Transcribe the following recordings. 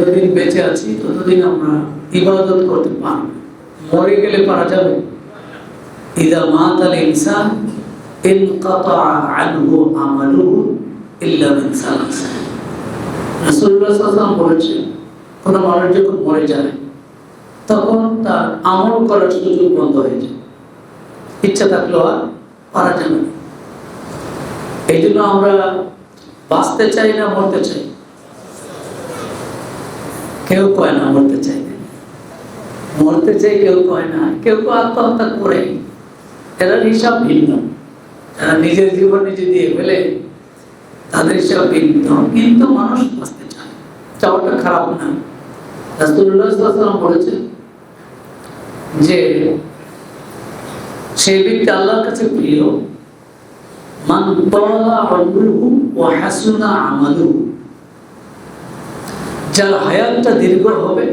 যতদিন বেঁচে আছি ততদিন আমরা ইবাদত করতে পারব, মরে গেলে পারা যাবে? ইযা মাতাল ইনসান ইনকাতা আনহু আমালুহু ইল্লা মিন সালাস। রাসূলুল্লাহ সাল্লাল্লাহু আলাইহি ওয়াসাল্লাম বলেছেন, কোন মানুষ যখন মরে যায় তখন তার আমল করার সুযোগ বন্ধ হয়ে যায়, ইচ্ছা থাকলেও আর পারা যাবে না। এই জন্য আমরা বাঁচতে চাই না মরতে চাই? কেউ কয় না মরতে চাই না, মরতে চাই কেউ কয় না, কেউ কেউ আত্মহত্যা করে। এরা হিসাব ভিন্ন, যারা নিজের জীবন নিজে দিয়ে ফেলে তাদের হিসাব ভিন্ন। কিন্তু মানুষ বাঁচতে চায়, চাওয়াটা খারাপ না। রাসূলুল্লাহ সাল্লাল্লাহু আলাইহি ওয়াসাল্লাম বলেছেন যে সেই ব্যক্তি আল্লাহর কাছে প্রিয় মান তালা উমরুহু ওয়া হাসুনা আমালুহু, যার হায়াতটা দীর্ঘ হবে,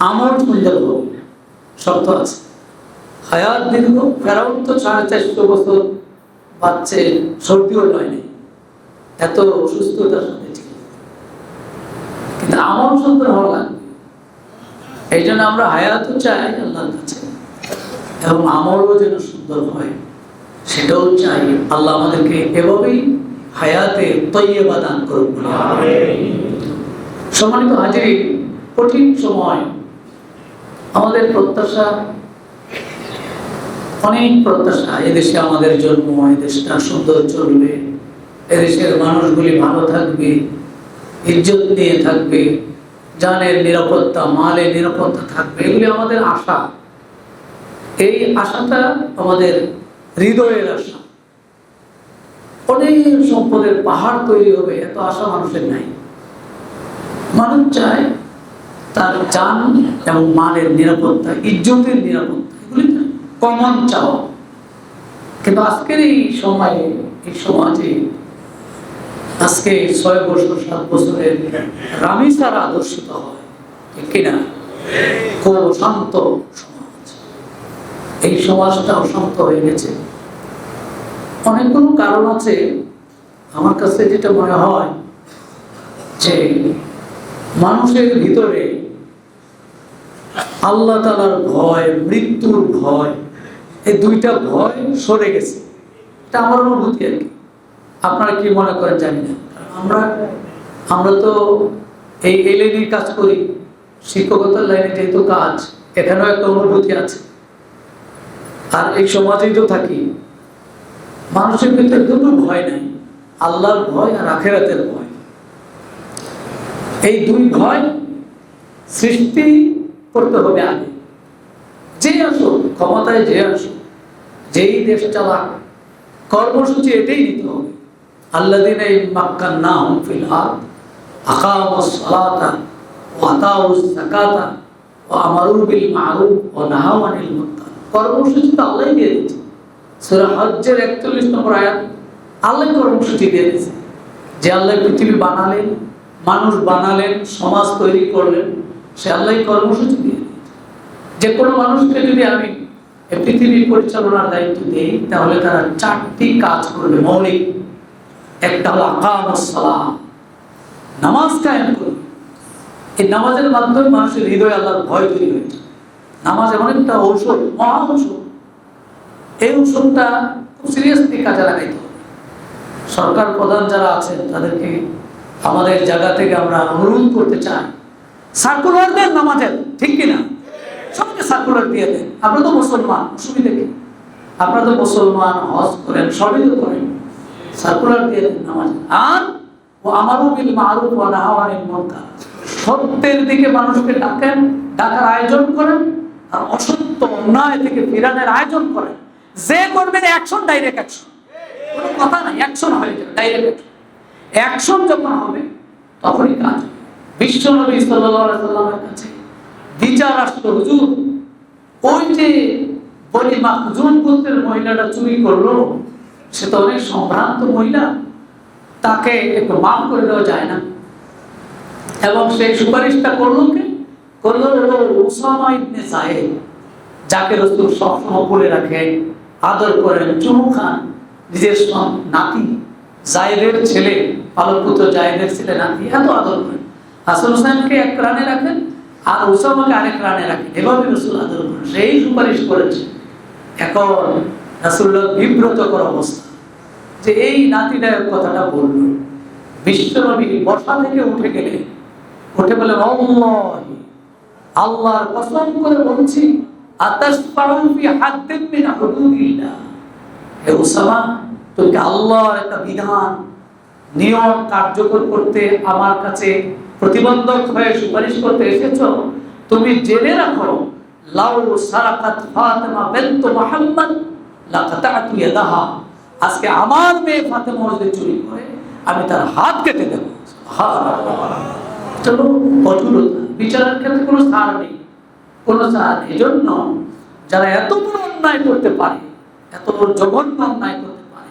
আমল সুন্দর হবে। শর্ত আছে, হায়াত দীর্ঘ। ফেরাউন তো 450 বছর বাচ্চে, সর্দিও হয়নি, এত অসুস্থতার সাথে ছিল, কিন্তু আমল সুন্দর হওয়া লাগবে। এই জন্য আমরা হায়াতও চাই আল্লাহর কাছে, এবং আমলও যেন সুন্দর হয় সেটাও চাই। আল্লাহ আমাদেরকে এভাবেই হায়াতে তয়্যিবা দান করুন। সম্মানিত হাজিরিন, কঠিন সময়, আমাদের প্রত্যাশা, অনেক প্রত্যাশা। এদেশে আমাদের জন্ম, এদেশটা সুন্দর চলবে, এদেশের মানুষগুলি ভালো থাকবে, ইজ্জত নিয়ে থাকবে, জানের নিরাপত্তা, মালের নিরাপত্তা থাকবে, এগুলি আমাদের আশা। এই আশাটা আমাদের হৃদয়ের আশা। অনেক সম্পদের পাহাড় তৈরি হবে, এত আশা মানুষের নাই। মানুষ চায় তার জান এবং মালের নিরাপত্তা, ইজ্জতের নিরাপত্তা, এগুলি কমন চাওয়া। কিন্তু আজকের এই সময়ে, এই সমাজে, আজকে 6 বছর 7 বছরের রামিসারা আদর্শিত হয়, ঠিক কিনা? খুব শান্ত সমাজ। এই সমাজটা অশান্ত হয়ে গেছে। অনেকগুলো কারণ আছে। আমার কাছে যেটা মনে হয় যে মানুষের ভিতরে আল্লাহ তাআলার ভয়, মৃত্যুর ভয়, এই দুইটা ভয় সরে গেছে। এটা আমার অনুভূতি আর কি। আপনারা কি মনে করেন জানি না। আমরা তো এই এলএডির কাজ করি, শিক্ষকতার লাইনে যেহেতু কাজ, এখানেও একটা অনুভূতি আছে। আর এই সমাজেই তো থাকি। মানুষের ভিতরে দুটো ভয় নাই, আল্লাহর ভয় আর আখিরাতের ভয়। এই দুই ভয় সৃষ্টি করতে হবে আগে। যে আসুক ক্ষমতায়, যে আসুক, যেই দেশ চালাক, কর্মসূচি এটাই নিতে হবে। আল্লাযীনা ইম্মাক্কান্নাহুম ফিল আরদ আকামুস সালাতা ওয়া আতাউস যাকাতা ওয়া আমারু বিল মা'রুফ ওয়া নাহাউ আনিল মুনকার। কর্মসূচি তো আল্লাহই দিয়ে দিয়েছে। সূরা হজ্জের 41 নম্বর আয়াত আল্লাহ কর্মসূচি দিয়ে দিয়েছে। যে আল্লাহ পৃথিবী বানালেন, মানুষ বানালেন, সমাজ তৈরি করলেন, সে আল্লাহ কর্মসূচি দিয়ে দিয়েছে। যে কোনো মানুষকে যদি আমি এই পৃথিবী পরিচালনার দায়িত্ব দিই, তাহলে তারা 4টি কাজ করবে মৌলিক। একটা হলো আকামুস সালাহ, নামাজ কায়েম করবে। এই নামাজের মাধ্যমে মানুষের হৃদয়ে আল্লাহর ভয় তৈরি হয়েছে। নামাজ এমন একটা ঔষধ, মহা ঔষধ। এই ঔষধটা খুব সিরিয়াসলি কাজে লাগাইতে হবে। সরকার প্রধান যারা আছেন তাদেরকে আমাদের জায়গা থেকে আমরা অনুরোধ করতে চাই, সার্কুলার দেন নামাজের, ঠিক কিনা? সবাইকে সার্কুলার দিয়ে দেন। আপনারা তো মুসলমান, অসুবিধা কি? আপনারা তো মুসলমান, হজ করেন, সবই তো করেন, সার্কুলার দিয়ে দেন নামাজ। আর ও আমারু বিল মা'রুফ ওয়া নাহাউ আনিল মুনকার, সত্যের দিকে মানুষকে ডাকেন, ডাকার আয়োজন করেন, আর অসত্য অন্যায় থেকে ফিরানোর আয়োজন করেন। যে করবেন অ্যাকশন, ডাইরেক্ট অ্যাকশন, কোনো কথা নাই, অ্যাকশন হয়ে যাবে, ডাইরেক্ট অ্যাকশন যখন হবে তখনই কাজ। বিশ্বনবী সাল্লাল্লাহু আলাইহি ওয়াসাল্লামের কাছে বিচার আসলো, হুজুর ওই যে বনি মাখজুম গোত্রের মহিলাটা চুরি করলো, সে তো অনেক সম্ভ্রান্ত মহিলা, তাকে একটু মাফ করে দেওয়া যায় না? এবং সেই সুপারিশটা করলো কে? করলো উসামা ইবনে যায়েদ, যাকে রাসূল সবসময় বলে রাখেন, আদর করেন, চুমু খান। নিজের নাতি যায়েদের ছেলে, পালক পুত্র যায়েদের ছেলে নাতি, এত আদর করেন। হাসান হোসেনকে এক রানে রাখেন আর উসামাকে আরেক রানে রাখেন, এভাবে রাসূল আদর করেন, সেই সুপারিশ করেছে। এখন রাসূলুল্লাহ বিব্রতকর অবস্থা যে এই নাতিটার কথাটা বলল। বিশ্বনবী বসা থেকে উঠে গেলেন, উঠে বলেন আল্লাহি, আল্লাহর কসম করে বলছি, আতাসফাউ ফি হাদ্দিন মিন হুদুদিল্লাহ, হে উসামা, তুমি আল্লাহর একটা বিধান নিয়ম কার্যকর করতে আমার কাছে প্রতিবন্ধক হয়ে সুপারিশ করতে এসেছো? তুমি জেনে রাখো, লাউ সারাকাত ফাতিমা বিনত মুহাম্মদ লাকাতাতু ইয়াদাহা, আজকে আমার মেয়ে ফাতেমা যদি চুরি করে আমি তার হাত কেটে দেব। চলো, কঠোরতা, বিচারের ক্ষেত্রে কোনো ছাড় নেই, কোনো ছাড়। এই জন্য যারা এত বড় অন্যায় করতে পারে, এত বড় জঘন্য অন্যায় করতে পারে,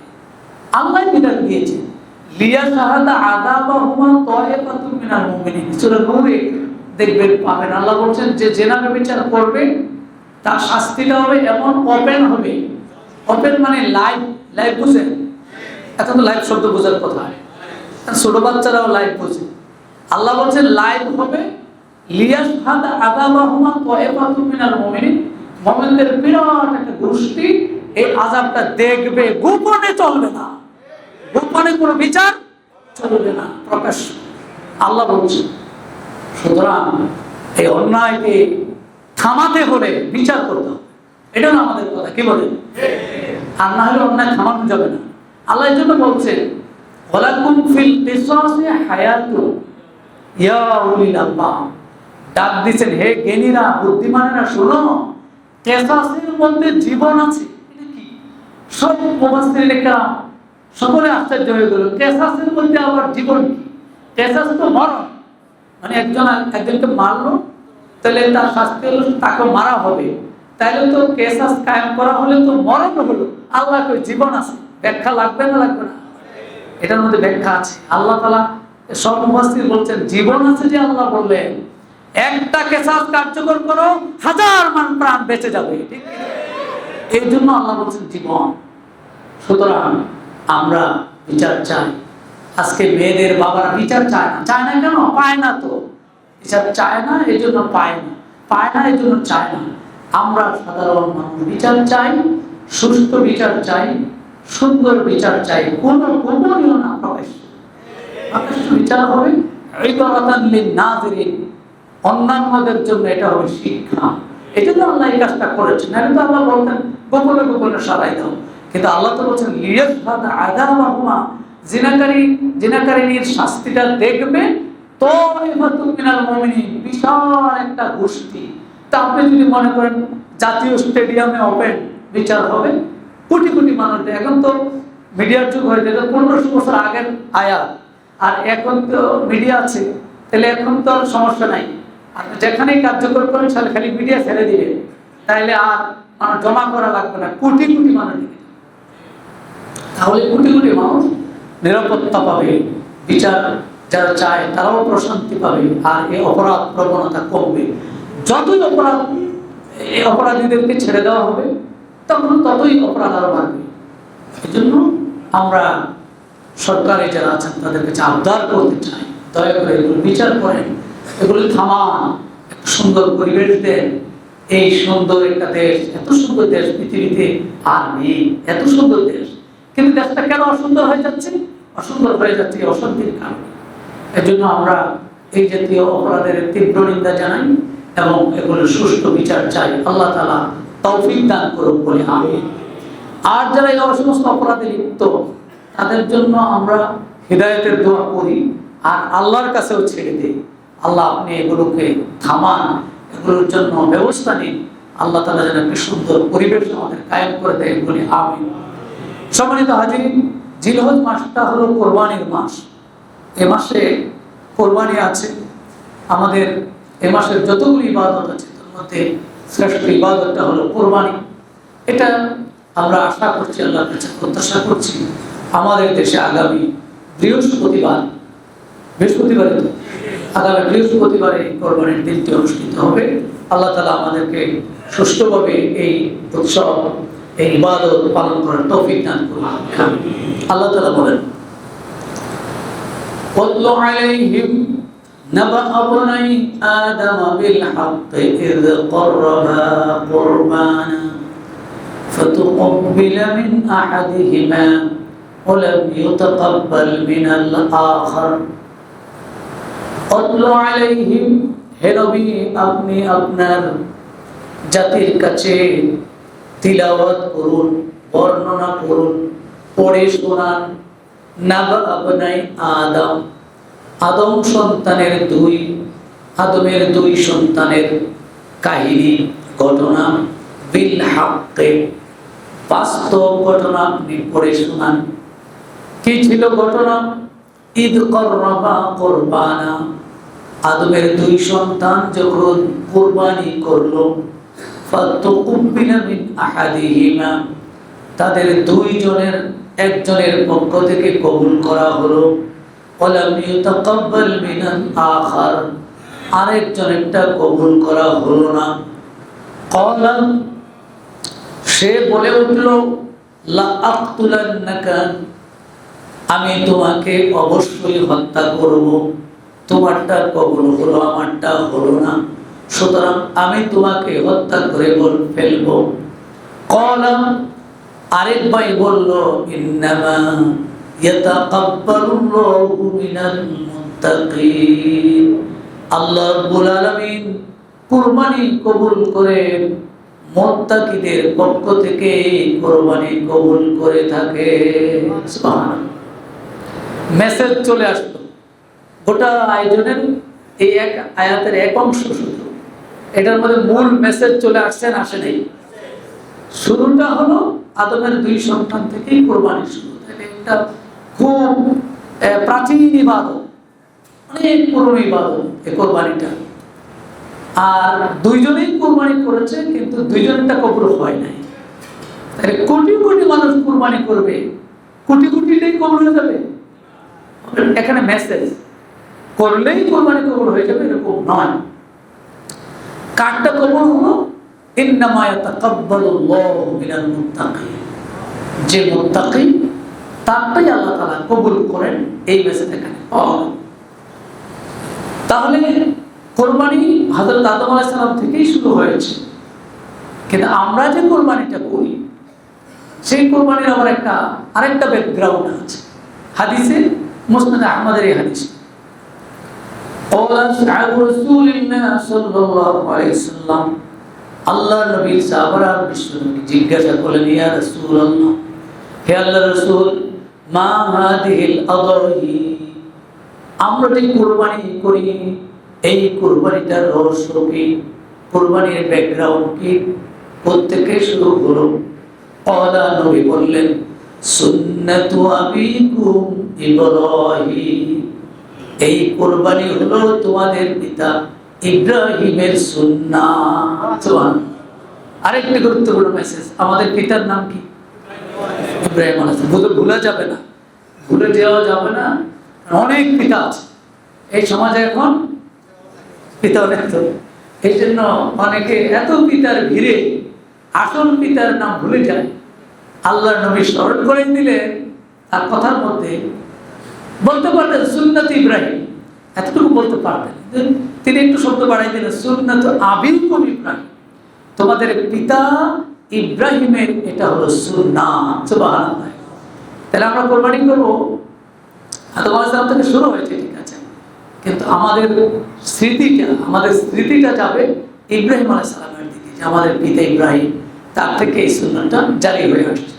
আল্লাহ বিধান দিয়েছেন, লিয়া শাহাদা আযাবাহুমা তায়ফাতুম মিনাল মুমিনিন, সূরা নূরে দেখবেন পাবেন আল্লাহ বলছেন যে জেনা বিচার করবে তার শাস্তিটা হবে এমন ওপেন হবে। ওপেন মানে লাইভ, লাইভ বুঝেন? এখন তো লাইভ শব্দ বোঝার কথা, ছোট বাচ্চারাও লাইভ বোঝে। আল্লাহ বলছেন লাইভ হবে, লিয়া শাহাদা আযাবাহুমা তায়ফাতুম মিনাল মুমিনিন, মুমিনদের বিরাট একটা গোষ্ঠী এই আযাবটা দেখবে, গোপনে চলবে না, গোপনে কোনো বিচার চলবে না, প্রকাশ আল্লাহ বলছেন। সুতরাং এই অন্যায়কে থামাতে হলে বিচার করতে হবে, এটা না আমাদের কথা, কি বলেন? আর না হলে অন্যায় থামানো যাবে না। আল্লাহ এই জন্য বলছেন, ওয়ালাকুম ফিল কিসাসি হায়াতুন ইয়া উলিল আলবাব, ডাক দিচ্ছেন হে জ্ঞানীরা, বুদ্ধিমানেরা, শোনো, কিসাসের মধ্যে জীবন আছে। এটা কি? সব মুফাসসিরিন কেরাম সকলে আশ্চর্য হয়ে গেল, কেসাসের মধ্যে আবার জীবন কি? কেসাস তো মরণ, মানে একজনকে মারলো, তাহলে তার শাস্তি হলো তাকে মারা হবে, তাইলে তো কেসাস কায়েম করা হলে তো মরণ হলো। আল্লাহ কই জীবন আছে, ব্যাখ্যা লাগবে না? লাগবে না? এটার মধ্যে ব্যাখ্যা আছে। আল্লাহ তাআলা সব মুফাসসির বলছেন জীবন আছে, যে আল্লাহ বললেন একটা কেসাস কার্যকর করো, 1000 মান প্রাণ বেঁচে যাবে, ঠিক? এই জন্য আল্লাহ বলছেন জীবন। সুতরাং আমরা বিচার চাই। আজকে মেয়েদের বাবারা বিচার চায় না। চায় না কেন? পায় না তো। বিচার চায় না, এই জন্য পায় না, পায় না এই জন্য চায় না। আমরা সাধারণ মানুষ বিচার চাই, সুস্থ বিচার চাই, সুন্দর বিচার চাই, কোনো গোপনীয় না, প্রকাশ্য বিচার হবে। ইবারাতান লিন-নাযিরিন, অন্যান্যদের জন্য এটা হবে শিক্ষা। এই জন্য আল্লাহ এই কাজটা করেছেন। না তো আল্লাহ বলতেন গোপনে গোপনে সারাই দাও, কিন্তু আল্লাহ তো বলছেন লিয়াশহাদা আযাবাহুমা, জিনাকারিনীর শাস্তিটা দেখবে তায়ফাতুম মিনাল মুমিনিন, বিশাল একটা গোষ্ঠী। তা আপনি যদি মনে করেন জাতীয় স্টেডিয়ামে ওপেন বিচার হবে, কোটি কোটি মানুষ, এখন তো মিডিয়ার যুগ হয়ে যায়, 1500 বছর আগের আয়াত, আর এখন তো মিডিয়া আছে, তাহলে এখন তো আর সমস্যা নাই। আর যেখানেই কার্যকর করেন তাহলে খালি মিডিয়া ছেড়ে দিবে, তাইলে আর মানুষ জমা করা লাগবে না, কোটি কোটি মানুষ দিবে। তাহলে কোটি কোটি মানুষ নিরাপত্তা পাবে, বিচার যারা চায় তারাও প্রশান্তি পাবে, আর এই অপরাধ প্রবণতা কমবে। যতই এই অপরাধীদেরকে ছেড়ে দেওয়া হবে, তখন ততই অপরাধ আরো বাড়বে। এই জন্য আমরা সরকারে যারা আছেন তাদের কাছে আবদার করতে চাই, দয়া করে এগুলো বিচার করেন, এগুলো থামান, একটা সুন্দর পরিবেশ দেন। এই সুন্দর একটা দেশ, এত সুন্দর দেশ পৃথিবীতে আর নেই, এত সুন্দর দেশ, কিন্তু দেশটা কেন অসুন্দর হয়ে যাচ্ছে? অসুন্দর হয়ে যাচ্ছে অশান্তির কারণে। এজন্য আমরা এই জাতীয় অপরাধের তীব্র নিন্দা জানাই এবং এগুলোর সুষ্ঠু বিচার চাই। আল্লাহ তাআলা তৌফিক দান করুন বলে আমিন। আর যারা এই সমস্ত অপরাধে লিপ্ত তাদের জন্য আমরা হিদায়াতের দোয়া করি আর আল্লাহর কাছেও ছেড়ে দিই, আল্লাহ আপনি এগুলোকে থামান, এগুলোর জন্য ব্যবস্থা নিন। আল্লাহ তাআলা যেন একটি সুন্দর পরিবেশ আমাদের কায়েম করে দেয় বলে আমিন। সম্মানিত হাজিরিন, জিলহজ মাসটা হলো কোরবানির মাস। এ মাসে কোরবানি আছে। আমাদের এ মাসের যতগুলো ইবাদত আছে তার মধ্যে শ্রেষ্ঠ ইবাদতটা হলো কোরবানি। এটা আমরা আশা করছি, আল্লাহর কাছে প্রত্যাশা করছি, আমাদের দেশে আগামী বৃহস্পতিবারে কোরবানির দিনটি অনুষ্ঠিত হবে। আল্লাহ তাআলা আমাদেরকে সুষ্ঠুভাবে এই উৎসব, এই ইবাদত পালন করার তৌফিক দান করুন। আল্লাহ তাআলা বলেন, ওয়াতলু আলাইহিম نبأ ابني آدم بالحق إذ قربا قربانا فتقبل من أحدهما ولم يتقبل من الآخر أتل عليهم হে নবী আপনি আপনার জাতির কাছে তিলাওয়াত করুন, বর্ণনা করুন, পড়ে শোনান। নাবা আবনাই আদম, আদমের দুই সন্তানের কাহিনী, ঘটনা, বিল হাক্কে, বাস্তব ঘটনা আপনি পড়ে শোনান। কি ছিল ঘটনা? ঈদ করবা কোরবানা, আদমের দুই সন্তান যখন কুরবানি করলো, ফাতুকুবিলা মিন আহাদিহিমা, তাদের দুইজনের একজনের পক্ষ থেকে কবুল করা হলো, ওয়ালাম ইউতাকাব্বাল মিনাল আখার, আরেকজনেরটা কবুল করা হলো না। ক্বালা, সে বলে উঠল, লা আকতুলান্নাকা, আমি তোমাকে অবশ্যই হত্যা করব। তোমারটা কবুল হলো, আমারটা হলো না, সুতরাং আমি তোমাকে হত্যা করে ফেলবো। ক্বালা, আরেক ভাই বলল, ইন্নামা ইয়াতাকাব্বালুল্লাহু মিনাল মুত্তাকিন, আল্লাহ রাব্বুল আলামিন কুরবানি কবুল করেন মুত্তাকিদের পক্ষ থেকে, কুরবানি কবুল করে থাকে। সুবহানাল্লাহ। মেসেজ চলে আসলো গোটা আয়োজনের এই এক আয়াতের এক অংশ শুধু, এটার মধ্যে মূল মেসেজ চলে আসছেন, আসে নাই। শুরুটা হলো আদমের দুই সন্তান থেকেই কোরবানি শুরু। এটা খুব প্রাচীন ইবাদত, অনেক পুরনো ইবাদত এই কোরবানিটা। আর দুইজনেই কোরবানি করেছে, কিন্তু দুইজনটা কবুল হয় নাই। তাহলে কোটি কোটি মানুষ কোরবানি করবে, কোটি কোটিটাই কবুল হয়ে যাবে? এখানে মেসেজ করলেই কোরবানি কবুল হয়ে যাবে এরকম নয়। কারটা কবুল হলো? ইন্নামা ইয়াতাকাব্বালুল্লাহু মিনাল মুত্তাকিন, যে মুত্তাকি তারটাই আল্লাহ তাআলা কবুল করেন, এই মেসেজ এখানে পাওয়া গেল। তাহলে কোরবানি হযরত আদম আলাইহিস সালাম থেকেই শুরু হয়েছে, কিন্তু আমরা যে কোরবানিটা করি সেই কোরবানির আবার আরেকটা ব্যাকগ্রাউন্ড আছে। হাদিসে মুসনাদ আহমদের এই হাদিস, আল্লাহর নবী সাহাবারা বিশ্বনবীকে জিজ্ঞাসা করলেন, ইয়া রাসূলুল্লাহ, হে আল্লাহর রাসূল, মা হাদিহিল আদাহি, আমরা যে কুরবানি করি এই কুরবানিটার রহস্য কি, কুরবানির ব্যাকগ্রাউন্ড কি, প্রত্যেকে শুরু হলো। ক্বালা, নবী বললেন, সুন্নাতু আবিকুম ইব্রাহিম, এই কুরবানি হলো তোমাদের পিতা ইব্রাহিমের সুন্নাত। আরেকটি গুরুত্বপূর্ণ মেসেজ, আমাদের পিতার নাম কি? ইব্রাহিম আলাইহিস সালাম। ভুলা যাবে না, ভুলে যাওয়া যাবে না। অনেক পিতা আছে এই সমাজে, এখন পিতা অনেক, তো এই জন্য অনেকে এত পিতার ভিড়ে আসল পিতার নাম ভুলে যায়। আল্লাহর নবী স্মরণ করে দিলেন, তার কথার মধ্যে বলতে পারতেন সুন্নাত ইব্রাহিম, এতটুকু বলতে পারতেন, তিনি একটু শব্দ বাড়াই দিলেন, সুন্নাত আবিকুম ইব্রাহিম, তোমাদের পিতা ইব্রাহিমের এটা হলো সুন্নাত। সুবহানাল্লাহ। তাহলে আমরা কোরবানি করবো, আদম আলাইহিস সালাম থেকে শুরু হয়েছে, ঠিক আছে, কিন্তু আমাদের স্মৃতিটা যাবে ইব্রাহিম আলাইহিস সালামের দিকে, যে আমাদের পিতা ইব্রাহিম, তার থেকে এই সুন্নাতটা জারি হয়ে আসছে।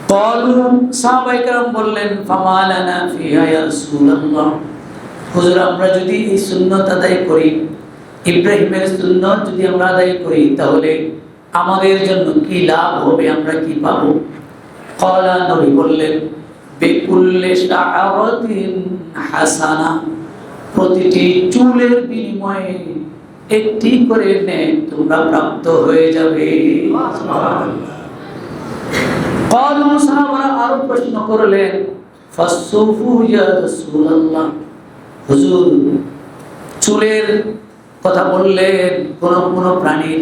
ক্বালু, সাহাবায়ে কেরাম বললেন, ফামা লানা ফিহা ইয়া রাসূলুল্লাহ, হুজুর আমরা যদি এই সুন্নাত আদায় করি, ইব্রাহিমের সুন্নাত যদি আমরা আদায় করি, তাহলে আমাদের জন্য কি লাভ হবে, আমরা কি পাবো? ক্বালা, নবী বললেন, বিকুল্লি শাআরাতিন হাসানা, প্রতিটি চুলের বিনিময়ে একটি করে নেক তোমরা প্রাপ্ত হয়ে যাবে। সুবহানাল্লাহ। ক্বালু, সাহাবারা আরো প্রশ্ন করলেন, ফাসসুফু ইয়া রাসূলুল্লাহ, হুজুর চুলের কথা বললেন, কোন প্রাণীর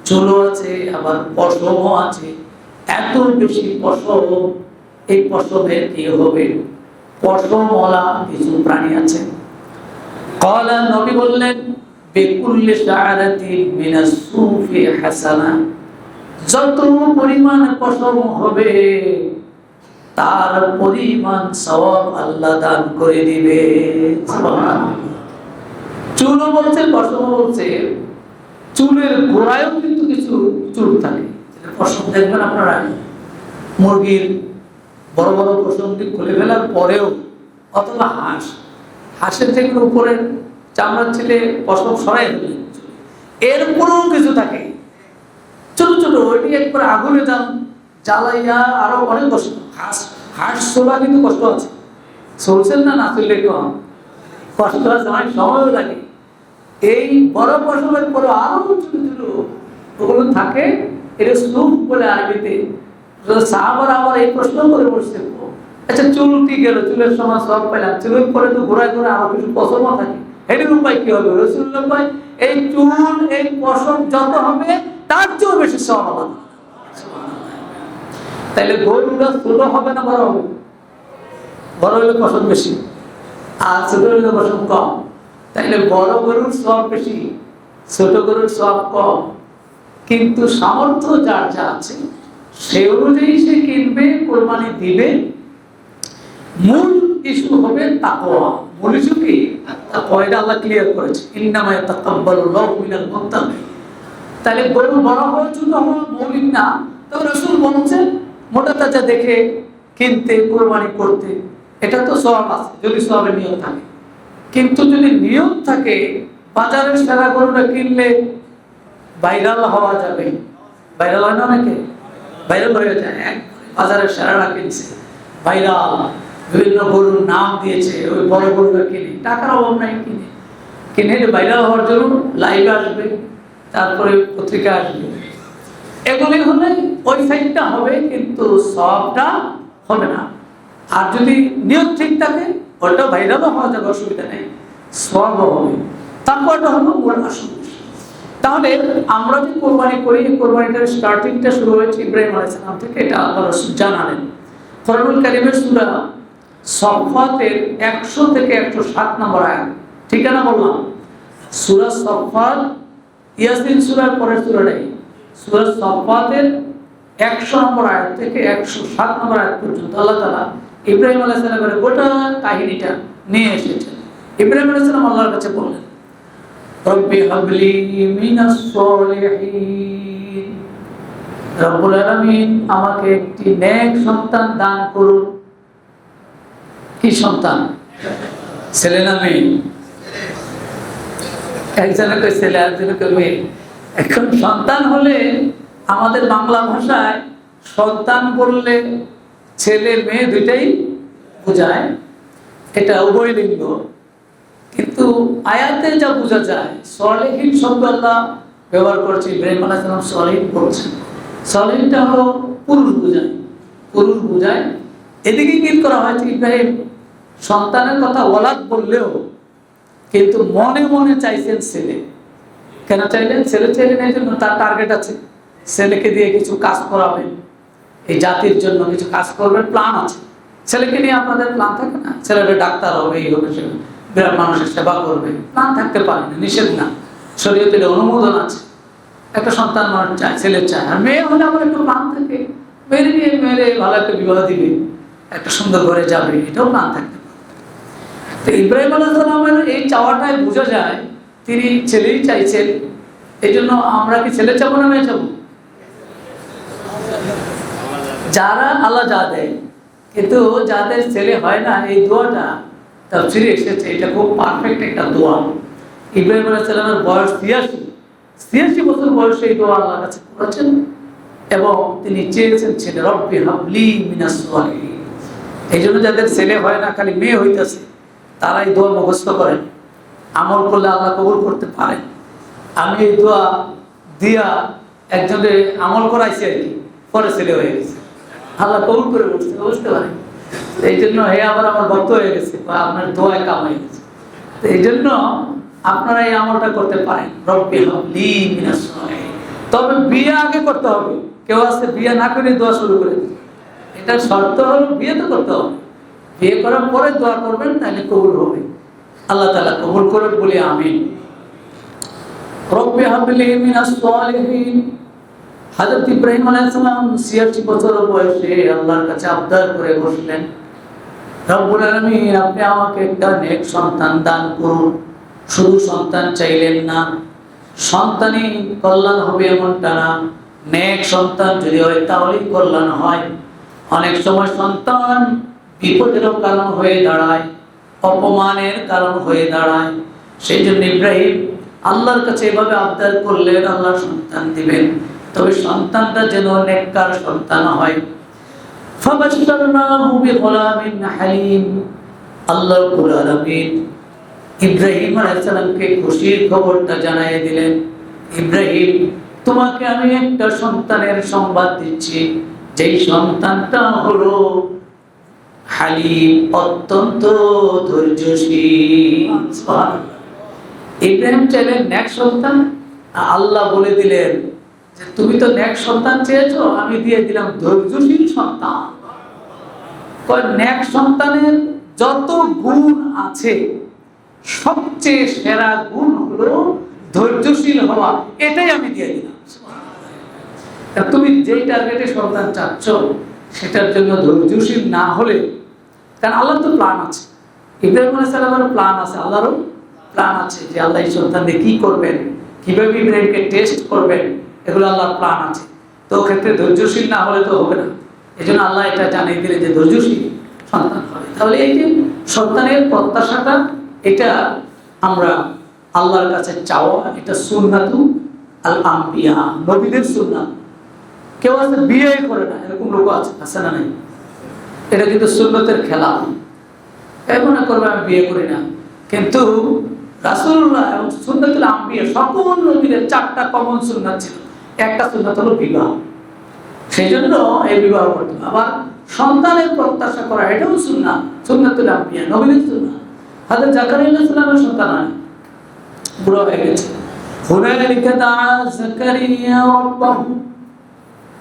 চুলও আছে, আবার পশমও আছে, এত বেশি পশম, এই পশমের কি হবে? পশমওয়ালা কিছু প্রাণী আছে। ক্বালা, নবী বললেন, বিকুল্লি শাআরাতিন মিনাস সুফি হাসানা, যত পরিমাণ পশম হবে তার পরিমাণ সওয়াব আল্লাহ দান করে দিবে। সুবহানাল্লাহ। চুলও বলছে, পশম বলছে, চুলের গোড়ায়ও কিন্তু কিছু চুল থাকে। পশম দেখবেন আপনারা, মুরগির বড় বড় পশমটি খুলে ফেলার পরেও, অথবা হাঁসের যেগুলো উপরের চামড়া ছিলে পশম সরাই ফেলে, এরপরেও কিছু থাকে ছোট ছোট, ওইটি একবার আগুনে জ্বালাইয়া আরো অনেক কষ্ট। হাঁস চোলা কিন্তু কষ্ট আছে, চলছেন না চললে কম কষ্ট আছে, অনেক সময়ও লাগে। এই বড় পশমের পরে আরো ছোট ছোট ওগুলো থাকে, এটা স্লুপ বলে আরবিতে। সাহাবারা আবার এই প্রশ্ন করে বসছে, আচ্ছা চুলটি গেল, চুলের সময় সব পেলাম, চুলের পরে তো ঘোরায় ঘোরায় আরো কিছু পশম থাকে, এটির উপায় কি হবে? রাসূলুল্লাহ ভাই, এই চুল, এই পশম যত হবে তার চেয়েও বেশি সওয়াব হবে। তাইলে গরুটা ছোট হবে না বড় হবে? বড় হলে পশম বেশি, আর ছোট হলে পশম কম। তাইলে বড় গরুর সওয়াব বেশি, ছোট গরুর সওয়াব কম। কিন্তু সামর্থ্য যার যা আছে সে অনুযায়ী সে কিনবে, কোরবানি দিবে। মূল ইস্যু হবে তাকওয়া। মূল ইস্যু কি? তাকওয়া। এটা আল্লাহ ক্লিয়ার করেছে, ইন্নামা ইয়াতাকাব্বালুল্লাহু মিনাল মুত্তাকিন। তাহলে গরু বড় হওয়া ছোট হওয়া মৌলিক না। তো রাসূল বলেছেন মোটা তাজা দেখে কিনতে, কোরবানি করতে, এটা তো সওয়াব আছে যদি সওয়াবের নিয়ত থাকে। কিন্তু যদি নিয়ত থাকে বাজারের সেরা গরুটা কিনলে ভাইরাল হওয়া যাবে, ভাইরাল হয় না অনেকে, ভাইরাল হয়ে যায়, বাজারের সেরাটা কিনছে, ভাইরাল, বিভিন্ন গরুর নাম দিয়েছে, ওই বড় গরুটা কিনে, টাকার অভাব নাই, কিনে ভাইরাল হওয়ার জন্য লাইভ আসবে, তারপরে পত্রিকা আসবে, এগুলি হলে ওই সাইডটা হবে, কিন্তু সবটা হবে না। আর যদি নিয়ত ঠিক থাকে ওটা ভাইরালও হওয়া যাবে, অসুবিধা নেই, সব হবে। তারপরটা হলো মূল আসল। তাহলে আমরা যে কোরবানি করি, এই কোরবানিটার স্টার্টিংটা শুরু হয়েছে ইব্রাহিম আলাইহিস সালাম থেকে, এটা আল্লাহ রাসূল জানালেন। কোরআনুল কারীমের সূরা সফফাতের 100 থেকে 107 নম্বর আয়াত, ঠিক না বললাম? সূরা সফফাত, ইয়াসিন সূরার পরের সূরাটাই, সূরা সফফাতের 100 নম্বর আয়াত থেকে 107 নম্বর আয়াত পর্যন্ত আল্লাহ তাআলা ইব্রাহিম আলাইহিস সালামের গোটা কাহিনীটা নিয়ে এসেছেন। ইব্রাহিম আলাইহিস সালাম আল্লাহর কাছে বললেন, রব্বি হাবলি মিনাস সলিহিন, রব্বুল আলামিন আমাকে একটি নেক সন্তান দান করুন। কি সন্তান? ছেলে না মেয়ে? একজনে কই ছেলে, একজনে কই মেয়ে। এখন সন্তান হলে আমাদের বাংলা ভাষায় সন্তান বললে ছেলে মেয়ে দুইটাই বোঝায়, এটা উভয় লিঙ্গ। কিন্তু আয়াতে যা বোঝা যায়, সলিহিন শব্দ আল্লাহ ব্যবহার করেছে, ইব্রাহিম আলাইহিস সালাম সলিহিন বলছেন। সলিহিনটা হলো পুরুষ বোঝায়, পুরুষ বোঝায়। এদিকে কি করা হয়েছে, ইব্রাহিম সন্তানের কথা ওয়ালাদ বললেও কিন্তু মনে মনে চাইছেন ছেলে। কেন চাইলেন? ছেলে চাইলেন এই জন্য তার টার্গেট আছে, ছেলেকে দিয়ে কিছু কাজ করাবেন, এই জাতির জন্য কিছু কাজ করবেন, প্ল্যান আছে। ছেলেকে নিয়ে আপনাদের প্ল্যান থাকে না? ছেলেটা ডাক্তার হবে, এই হবে, সে বিরাট মানুষের সেবা করবে, প্ল্যান থাকতে পারে না, নিষেধ না, শরীয়তের অনুমোদন আছে। একটা সন্তান মানুষ চায়, ছেলে চায়। আর মেয়ে হলে আমার একটু প্ল্যান থাকে, মেয়ের নিয়ে মেয়েরে ভালো একটা বিবাহ দিবে, একটা সুন্দর ঘরে যাবে, এটাও প্ল্যান থাকতে পারে। তো ইব্রাহিম আলাইহিস সালামের এই চাওয়াটাই বোঝা যায় তিনি ছেলেই চাইছেন। এই জন্য আমরা কি ছেলে চাবো না মেয়ে চাবো? যারা আল্লাহ যা দেয়, কিন্তু যাদের ছেলে হয় না, এই দোয়াটা তাফসীরে এসেছে, এটা খুব পারফেক্ট একটা দোয়া। ইব্রাহিম আলাইহিস সালামের বয়স 86 বছর বয়সে এই দোয়া আল্লাহর কাছে করেছেন, এবং তিনি চেয়েছেন ছেলে, রব্বি হাবলি মিনাস সলিহিন। এই জন্য যাদের ছেলে হয় না, খালি মেয়ে হইতেছে, তারা এই দোয়া মুখস্থ করেন, আমল করলে আল্লাহ কবুল করতে পারেন। আমি এই দোয়া দিয়া একজনের আমল করাইছি আর কি, পরে ছেলে হয়ে গেছে, আল্লাহ কবুল করে বুঝতে পারেন। এই জন্য হে আবার আমার ভক্ত হয়ে গেছে, বা আপনার দোয়ায় কাম হয়ে গেছে। এই জন্য আপনারা এই আমলটা করতে পারেন, রব্বি হাবলি মিনাস সলিহিন। তবে বিয়ে আগে করতে হবে। কেউ আছে বিয়ে না করে দোয়া শুরু করে, এটা শর্ত হলো বিয়ে তো করতে হবে, বিয়ে করার পরে দোয়া করবেন, তাহলে কবুল হবে। আল্লাহ তাআলা কবুল করুন বলি আমিন। রব্বি হাবলি মিনাস সালিহিন। হযরত ইব্রাহিম আলাইহিস সালাম 86 বছর বয়সে আল্লাহর কাছে আবদার করে বসলেন, রব্বুল আলামিন আপনি আমাকে একটা নেক সন্তান দান করুন। শুধু সন্তান চাইলেন না, সন্তানই কল্যাণ হবে এমনটা না, নেক সন্তান যদি হয় তাহলেই কল্যাণ হয়। অনেক সময় সন্তান বিপদেরও কারণ হয়ে দাঁড়ায়, অপমানের কারণ হয়ে দাঁড়ায়। সেই জন্য ইব্রাহিম আল্লাহর কাছে এভাবে আবদার করলেন, আল্লাহ সন্তান দিবেন, তবে সন্তানটা যেন নেককার সন্তান হয়। ফাবাশশারনাহু বিগুলামিন হালিম। আল্লাহ রাব্বুল আলামিন ইব্রাহিম আলাইহিস সালামকে খুশির খবরটা জানিয়ে দিলেন, ইব্রাহিম তোমাকে আমি একটা সন্তানের সংবাদ দিচ্ছি, যেই সন্তানটা হলো হালিম, অত্যন্ত ধৈর্যশীল। সুবহানাল্লাহ। ইব্রাহিম চাইলেন নেক সন্তান, আল্লাহ বলে দিলেন যে তুমি তো নেক সন্তান চেয়েছো, আমি দিয়ে দিলাম ধৈর্যশীল সন্তান। নেক সন্তানের যত গুণ আছে সবচেয়ে সেরা গুণ হলো ধৈর্যশীল হওয়া, এটাই আমি দিয়ে দিলাম। তুমি যেই টার্গেটে সন্তান চাচ্ছ সেটার জন্য ধৈর্যশীল না হলে, কারণ আল্লাহ তো প্ল্যান আছে, ইব্রাহিম আলাইহিস সালামের প্ল্যান আছে, আল্লাহরও প্ল্যান আছে যে আল্লাহ এই সন্তান দিয়ে কি করবেন, কিভাবে ইব্রাহিমকে টেস্ট করবেন, এগুলো আল্লাহর প্ল্যান আছে। তো ক্ষেত্রে ধৈর্যশীল না হলে তো হবে না। এই জন্য আল্লাহ এটা জানিয়ে দিলেন যে ধৈর্যশীল সন্তান হবে। তাহলে এই যে সন্তানের প্রত্যাশাটা, এটা আমরা আল্লাহর কাছে চাওয়া, এটা সুন্নাতু আল আম্বিয়া, নবীদের সুন্নাত। কেউ আছে বিয়ে করে না, এরকম লোক আছে না নাই? এটা কিন্তু সুন্নতের খেলা। মনে করবে আমি বিয়ে করি না, কিন্তু রাসূলুল্লাহ এবং সুন্নাতুল আম্বিয়া সকল নবীদের 4টা কমন সুন্নাত ছিল। একটা সুন্নাত হলো বিবাহ, সেই জন্য এই বিবাহ করতে। আবার সন্তানের প্রত্যাশা করা, এটাও সুন্নাত, সুন্নাতুল আম্বিয়া, নবীদের সুন্নাত। হযরত জাকারিয়া আলাইহিস সালামের সন্তান হয়, বুড়ো হয়ে গেছে। হুনালিকা দাআ জাকারিয়া রাব্বাহু।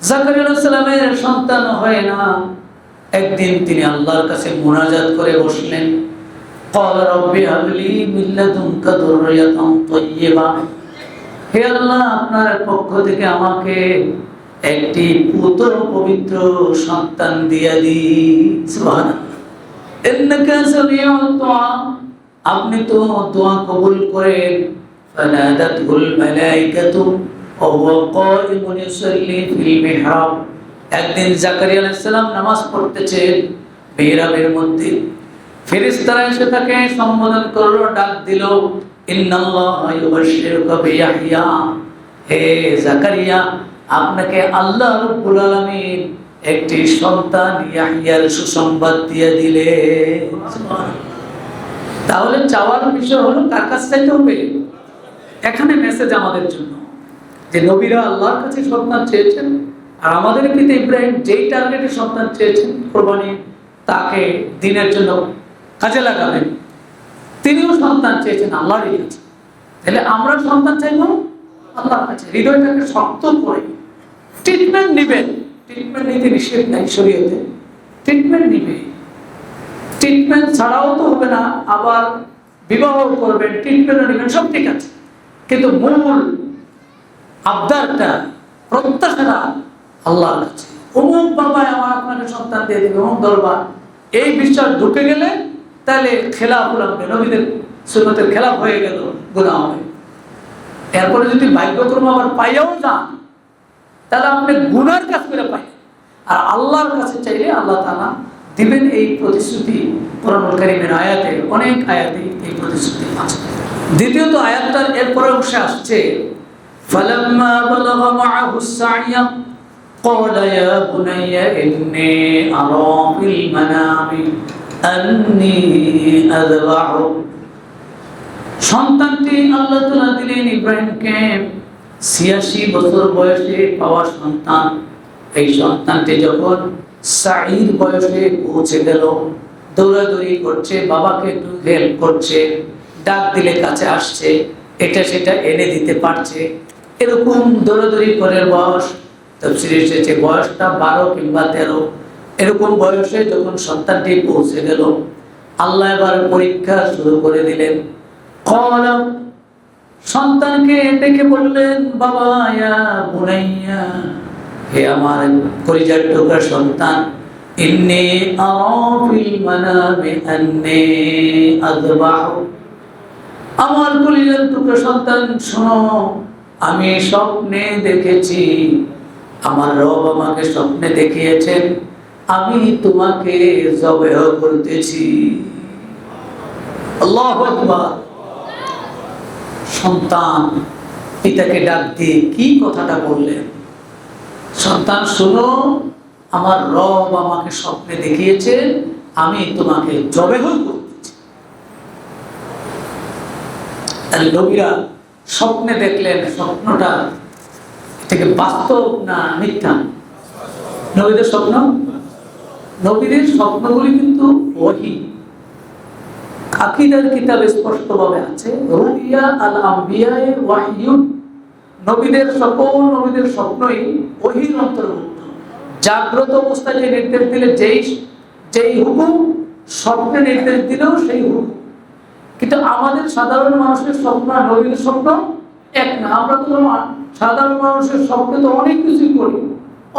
জাকারিয়া আলাইহিস সালামের সন্তান হয় না, একদিন তিনি আল্লাহর কাছে মুনাজাত করে বসলেন। ক্বালা রাব্বি হাবলি মিন লাদুনকা যুররিয়াতান তাইয়্যিবা। হে আল্লাহ, আপনার পক্ষ থেকে আমাকে একটি পুত্র পবিত্র সন্তান দিয়া দিন। সুবহানাল্লাহ। ইন্নাকা সামিউদ দুআ। আপনি তো দোয়া কবুল করেন। ফানাদাতুল মালাইকাতু ওয়া হুয়া কাইমুন ইউসাল্লি ফিল মিহরাব। একদিন জাকারিয়া আলাইহিস সালাম নামাজ পড়তেছেন মিহরাবের মধ্যে, ফেরেশতারা এসে তাকে সম্বোধন করলো, ডাক দিল, ইন্নাল্লাহা ইউবাশশিরুকা বিয়াহইয়া। হে জাকারিয়া, আপনাকে আল্লাহ রাব্বুল আলামিন একটি সন্তান ইয়াহইয়ার সুসংবাদ দিয়ে দিলেন। তাহলে চাওয়ার বিষয় হলো কার কাছে চাইতে হবে? এখানে মেসেজ আমাদের জন্য যে নবীরা আল্লাহর কাছে সন্তান চেয়েছেন, আর আমাদের পিতা ইব্রাহিম যেই টার্গেটে সন্তান চেয়েছেন কোরবানি, তাকে দ্বীনের জন্য কাজে লাগাবেন, তিনিও সন্তান চেয়েছেন আল্লাহর কাছে। তাহলে আমরা সন্তান চাইব আল্লাহর কাছে, হৃদয়টাকে শক্ত করে। ট্রিটমেন্ট নেবেন, ট্রিটমেন্ট নিতে নিষেধ নাই শরীয়তে, ট্রিটমেন্ট নিবে। ট্রিটমেন্ট ছাড়াও তো হবে না, আবার বিবাহ করবেন, ট্রিটমেন্টও নেবেন, সব ঠিক আছে, কিন্তু মূল আবদারটা, প্রত্যাশাটা আল্লাহর কাছে। অমুক বাবা আমার আপনাকে সন্তান দিয়ে দেবে, অমুক দরবার, এই বিশ্বাস ঢুকে গেলে তাহলে খেলাফ লাগবে, নবীদের সুন্নতের খেলাফ হয়ে গেল, গুনাহ হবে। এরপরে যদি ভাগ্যক্রমে আবার পাইয়াও যান, তাহলে আপনি গুনার কাজ করে পাই। আর আল্লাহর কাছে চাইলে আল্লাহ তাআলা দিবেন, এই প্রতিশ্রুতি কোরআনুল কারীমের আয়াতে, অনেক আয়াতে এই প্রতিশ্রুতি আছে। দ্বিতীয়ত আয়াতটার এরপরে অংশে আসছে, ফালাম্মা বালাগা মাআহুস সা'য়া ক্বালা ইয়া বুনাইয়া ইন্নী আরা ফিল মানামি আন্নী আযবাহু। সন্তানটি আল্লাহ তাআলা দিলেন ইব্রাহিমকে ৮৬ বছর বয়সে পাওয়া সন্তান। এই সন্তানটি যখন সাঈর বয়সে পৌঁছে গেল, দৌড়াদৌড়ি করছে, বাবাকে একটু হেল্প করছে, ডাক দিলে কাছে আসছে, এটা সেটা এনে দিতে পারছে, এরকম দৌড়াদৌড়ি করে বয়স, তাফসীরে এসেছে বয়সটা 12 কিংবা 13, এরকম বয়সে যখন সন্তানটি পৌঁছে গেল, আল্লাহ এবার পরীক্ষা শুরু করে দিলেন। ক্বালা, সন্তানকে ডেকে বললেন, বাবা, ইয়া বুনাইয়া, হে আমার কলিজার টুকরা সন্তান, ইন্নী আরা ফিল মানামি আন্নী আযবাহু, আমার কলিজার টুকরা সন্তান শোনো, আমি স্বপ্নে দেখেছি, আমার রব আমাকে স্বপ্নে দেখিয়েছেন আমি তোমাকে জবেহ করতেছি। আল্লাহু আকবার। সন্তান পিতাকে ডাক দিয়ে কি কথাটা বললেন? সন্তান শোনো, আমার রব আমাকে স্বপ্নে দেখিয়েছেন আমি তোমাকে জবেহ করতেছি। আর নবীরা স্বপ্নে দেখলেন, স্বপ্নটা থেকে বাস্তব না মিথ্যা? নবীদের স্বপ্ন, নবীদের স্বপ্নগুলি কিন্তু ওহী। আকীদার কিতাবে স্পষ্টভাবে আছে, রুইয়া আল আম্বিয়ায়ে ওয়াহয়ুন, নবীদের সকল নবীদের স্বপ্নই ওহীর অন্তর্ভুক্ত। জাগ্রত অবস্থায় যে নির্দেশ দিলে যেই হুকুম, স্বপ্নে নির্দেশ দিলেও সেই হুকুম। কিন্তু আমাদের সাধারণ মানুষের স্বপ্ন আর নবীদের স্বপ্ন এক না। আমরা তো সাধারণ মানুষের স্বপ্নে তো অনেক কিছুই করি,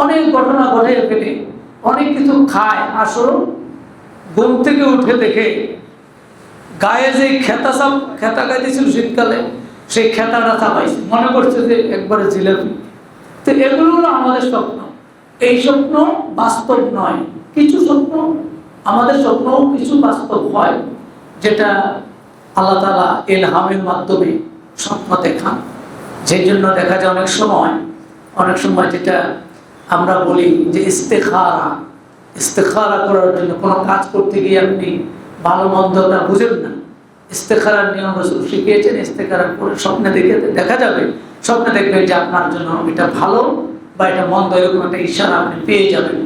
অনেক ঘটনা ঘটে ফেলে, অনেক কিছু খায়। আসলে ঘুম থেকে উঠে দেখে গায়ে যে খেতা গাইতেছিল শীতকালে, সেই খেতাটা চাপাইছে, মনে করছে যে একবারে জিলাপি। তো এগুলো হলো আমাদের স্বপ্ন। এই স্বপ্ন বাস্তব নয়। কিছু স্বপ্ন, আমাদের স্বপ্ন কিছু বাস্তব হয়, যেটা আল্লাহ তাআলা ইলহামের মাধ্যমে স্বপ্ন দেখান। যেই জন্য দেখা যায় অনেক সময় যেটা আমরা বলি যে ইস্তেখারা করার জন্য কোনো কাজ করতে গিয়ে আপনি ভালো মন্দটা বুঝেন না, ইস্তেখারার নিয়ম রাসূল শিখিয়েছেন। ইস্তেখারা করে স্বপ্নে দেখা যাবে, স্বপ্নে দেখবেন যে আপনার জন্য এটা ভালো বা এটা মন্দ, এরকম একটা ইশারা আপনি পেয়ে যাবেন।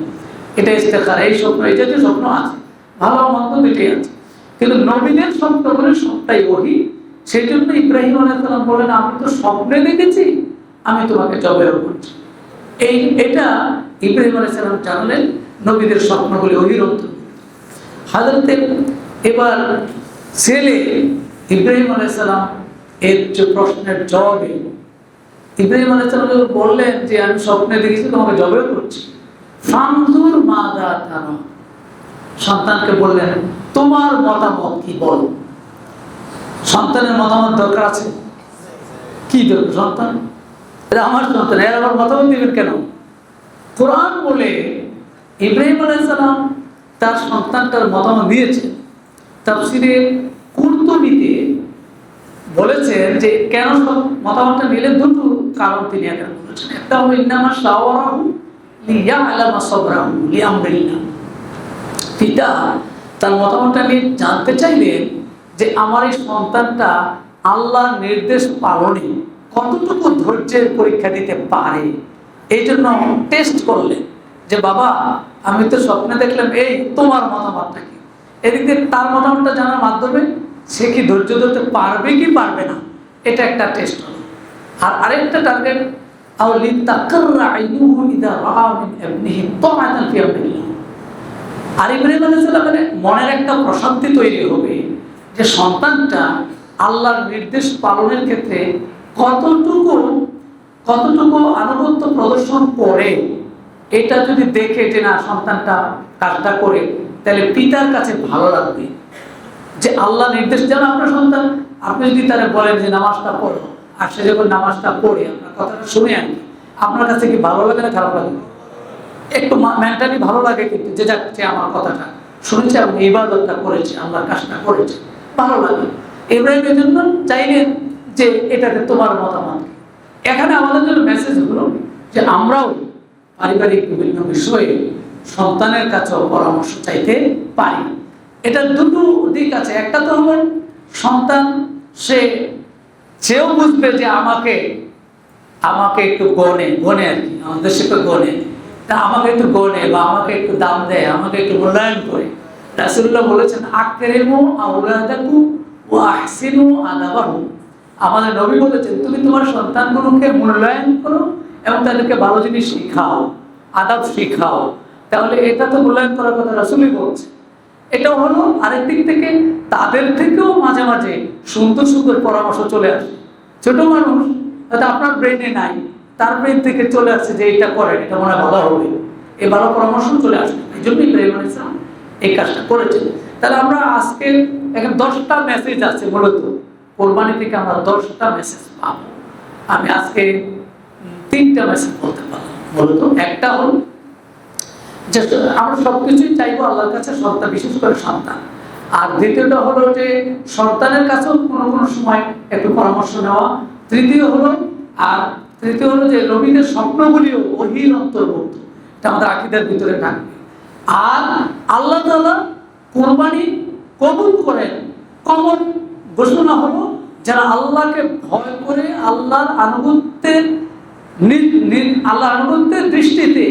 এটা ইস্তেখারা। এই স্বপ্ন, এটা যে স্বপ্ন আছে, ভালো মন্দ দুটোই আছে। কিন্তু নবীদের স্বপ্ন করে সবটাই ওহী। সেই জন্য ইব্রাহিম আলাইহিস সালাম বলেন, আমি তো স্বপ্নে দেখেছি আমি তোমাকে জবেহ করছি। এটা ইব্রাহিম আলাইহিস সালাম জানলেন নবীদের স্বপ্নগুলি ওহীর অন্তর্ভুক্ত। হযরত এবার ছেলে ইব্রাহিম আলাইহিস সালাম এর যে প্রশ্নের জবাবে ইব্রাহিম আলাইহিস সালাম বললেন যে আমি স্বপ্নে দেখেছি তোমাকে জবেহ করছি। ফানজুর মাযা তারা, সন্তানকে বললেন তোমার মতামত কি বল। সন্তানের মতামত দরকার আছে? কি দরকার? সন্তান এটা আমার সন্তান, এর আবার মতামত দিবেন কেন? কোরআন বলে ইব্রাহিম আলাইহিস সালাম তার সন্তানটার মতামত দিয়েছেন। তাফসীরে কুরতুবীতে বলেছেন যে কেন মতামতটা নিলেন, দুটো কারণ তিনি এখানে বলেছেন। একটা হলো ইন্নামা শাওয়ারাহু লিয়া'লামা সাবরাহু লিআমরিল্লাহ, পিতা তার মতামতটা নিয়ে জানতে চাইলেন যে আমার এই সন্তানটা আল্লাহর নির্দেশ পালনে কতটুকু ধৈর্যের পরীক্ষা দিতে পারে। এই জন্য টেস্ট করলেন যে বাবা আমি তো স্বপ্নে দেখলাম, এই তোমার মতামতটা কি। এদিকে তার মতামতটা জানার মাধ্যমে সে কি ধৈর্য ধরতে পারবে কি পারবে না, এটা একটা টেস্ট হলো। আর আরেকটা টার্গেট, আওলি তাকাররা আইনুহু ইদা রাআ মিন ইবনিহি তাআতান ফি আমরিল্লাহ। আর ইব্রাহিম আলাইহিস সালামের মনের একটা প্রশান্তি তৈরি হবে যে সন্তানটা আল্লাহর নির্দেশ পালনের ক্ষেত্রে কতটুকু আনুগত্য প্রদর্শন করে। এটা যদি দেখে যে না সন্তানটা কাজটা করে, তাহলে পিতার কাছে ভালো লাগবে যে আল্লাহ নির্দেশ যেন আপনার সন্তান, আপনি যদি তারা বলেন যে নামাজটা পড়ো, আর সে যখন নামাজটা পড়ে আপনার কথাটা শুনে আনি, আপনার কাছে কি ভালো লাগে না খারাপ লাগে? একটু মেন্টালি ভালো লাগে, কিন্তু যে যাচ্ছে আমার কথাটা শুনেছে এবং ইবাদতটা করেছে, আল্লাহর কাজটা করেছে, ভালো লাগে। ইব্রাহিমের জন্য চাইলেন যে এটাতে তোমার মতামত। এখানে আমাদের জন্য মেসেজ হলো যে আমরাও পারিবারিক বিভিন্ন বিষয়ে সন্তানের কাছেও পরামর্শ চাইতে পারি। এটা দুটো দিক আছে। একটা তো হলো সন্তান সেও বুঝবে যে আমাকে একটু গনে আর কি, আমাদের দেশে তো গনে, তা আমাকে একটু গনে বা আমাকে একটু দাম দেয়, আমাকে একটু মূল্যায়ন করে। রাসূলুল্লাহ বলেছেন আকরিমু আওলাদাকুম ওয়া আহসিনু আদাবাহুম। আমাদের নবী বলেছেন তুমি তোমার সন্তানগুলোকে মূল্যায়ন করো এবং তাদেরকে ভালো জিনিস শিখাও, আদাব শিখাও। তাহলে এটা তো মূল্যায়ন করার কথা রাসূলই বলছে। এটা হলো। আরেক দিক থেকে তাদের থেকেও মাঝে মাঝে সুন্দর সুন্দর পরামর্শ চলে আসে। ছোট মানুষ হয়তো আপনার ব্রেনে নাই, তার ব্রেন থেকে চলে আসছে যে এটা করেন, এটা মনে হয় ভালো হবে, এই ভালো পরামর্শ চলে আসে। এই জন্য ইব্রাহিম আলাইহিস সালাম এই কাজটা করেছেন। তাহলে আমরা আজকে এখানে 10টা মেসেজ আছে, মূলত কোরবানি থেকে আমরা 10টা মেসেজ পাবো। আমি আজকে 3টা মেসেজ বলতে পারলাম। মূলত একটা হল যে আমরা সবকিছুই চাইবো আল্লাহর কাছে, সন্তান, বিশেষ করে সন্তান। আর দ্বিতীয়টা হলো যে সন্তানের কাছেও কোনো কোনো সময় একটু পরামর্শ নেওয়া। তৃতীয় হলো যে নবীদের স্বপ্নগুলিও ওহীর অন্তর্ভুক্ত, এটা আমাদের আকীদার ভিতরে থাকবে। আর আল্লাহ তাআলা কুরবানি কবুল করেন, কমন ঘোষণা হলো যারা আল্লাহকে ভয় করে আল্লাহর আনুগত্যের দৃষ্টিতে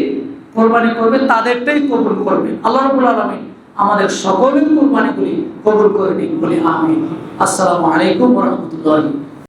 কোরবানি করবে, তাদেরটাই কবুল করবে। আল্লাহ রাব্বুল আলামিন আমাদের সকলের কোরবানিগুলি কবুল করে নিন বলে আমিন। আসসালামু আলাইকুম ওয়া রাহমাতুল্লাহি